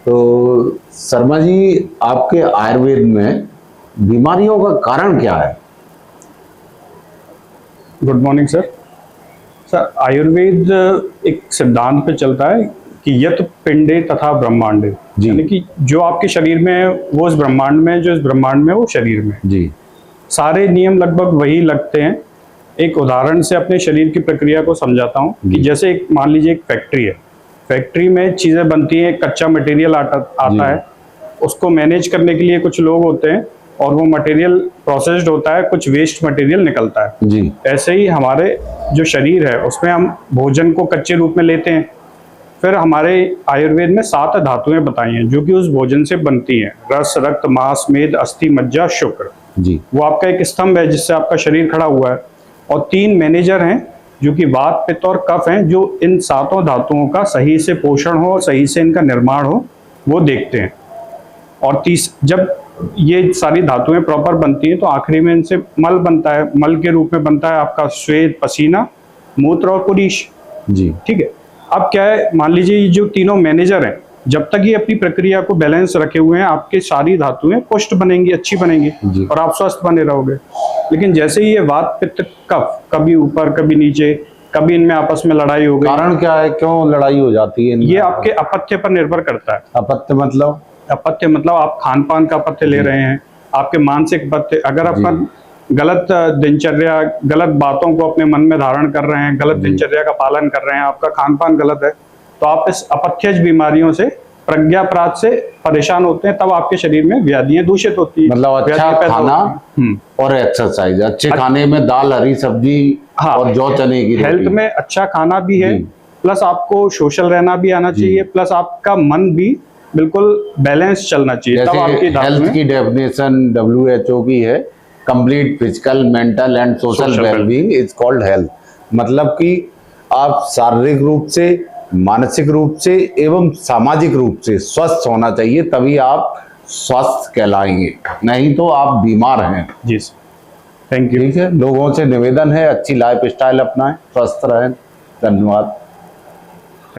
तो शर्मा जी, आपके आयुर्वेद में बीमारियों का कारण क्या है? Good morning sir. Sir, Ayurveda एक सिद्धांत पे चलता है कि यत पिंडे तथा ब्रह्मांडे, यानी कि जो आपके शरीर में है वो इस ब्रह्मांड में है, जो इस ब्रह्मांड में है वो शरीर में है। जी। सारे नियम लगभग वही लगते हैं। एक उदाहरण से अपने शरीर की प्रक्रिया को समझाता हूँ कि जैसे एक मान लीजिए एक फैक्ट्री है, फैक्ट्री में चीज़ें बनती हैं, कच्चा मटेरियल आता है, उसको मैनेज करने के लिए कुछ लोग होते हैं और वो मटेरियल प्रोसेस्ड होता है, कुछ वेस्ट मटेरियल निकलता है। जी। ऐसे ही हमारे जो शरीर है उसमें हम भोजन को कच्चे रूप में लेते हैं, फिर हमारे आयुर्वेद में 7 धातुएं बताई हैं जो कि उस भोजन से बनती हैं। रस, रक्त, मांस, मेद, अस्थि, मज्जा, शुक्र। जी। वो आपका एक स्तंभ है जिससे आपका शरीर खड़ा हुआ है, और 3 मैनेजर हैं जो कि वात, पित्त और कफ हैं, जो इन 7 धातुओं का सही से पोषण हो, सही से इनका निर्माण हो, वो देखते हैं। और जब ये सारी धातुएं प्रॉपर बनती हैं तो आखिरी में इनसे मल बनता है। मल के रूप में बनता है आपका श्वेत, पसीना, मूत्र और पुरीश। जी। ठीक है। अब क्या है, मान लीजिए ये जो तीनों मैनेजर हैं, जब तक ये अपनी प्रक्रिया को बैलेंस रखे हुए हैं, आपकी सारी धातुएं पुष्ट बनेंगी, अच्छी बनेंगी और आप स्वस्थ बने रहोगे। लेकिन जैसे ही ये वात, पित्त, कफ, कभी ऊपर कभी नीचे, कभी इनमें आपस में लड़ाई हो गई। कारण क्या है, क्यों लड़ाई हो जाती है? ये आपके अपत्य पर निर्भर करता है। अपत्य मतलब? अपत्य मतलब आप खान पान का अपत्य ले रहे हैं, आपके मानसिक अपत्य। अगर अपन गलत दिनचर्या, गलत बातों को अपने मन में धारण कर रहे हैं, गलत दिनचर्या का पालन कर रहे हैं, आपका खान पान गलत है, तो आप इस अपत्यज बीमारियों से, प्रज्ञापराध से परेशान होते हैं। तब आपके शरीर में व्याधियां दूषित होती है। मतलब अच्छा खाना और एक्सरसाइज। अच्छे खाने में दाल, हरी सब्जी और जौ, चने की रोटी। हेल्थ में अच्छा खाना भी है, प्लस आपको सोशल रहना भी आना चाहिए, प्लस आपका मन भी बिल्कुल बैलेंस चलना चाहिए। तब आपकी हेल्थ की डेफिनेशन WHO की है, complete physical, mental and social wellbeing is called health. मतलब कि आप शारीरिक रूप से, मानसिक रूप से एवं सामाजिक रूप से स्वस्थ होना चाहिए, तभी आप स्वस्थ कहलाएंगे, नहीं तो आप बीमार हैं। जी थैंक यू। ठीक है, लोगों से निवेदन है अच्छी लाइफ स्टाइल अपनाएं, स्वस्थ रहें। धन्यवाद।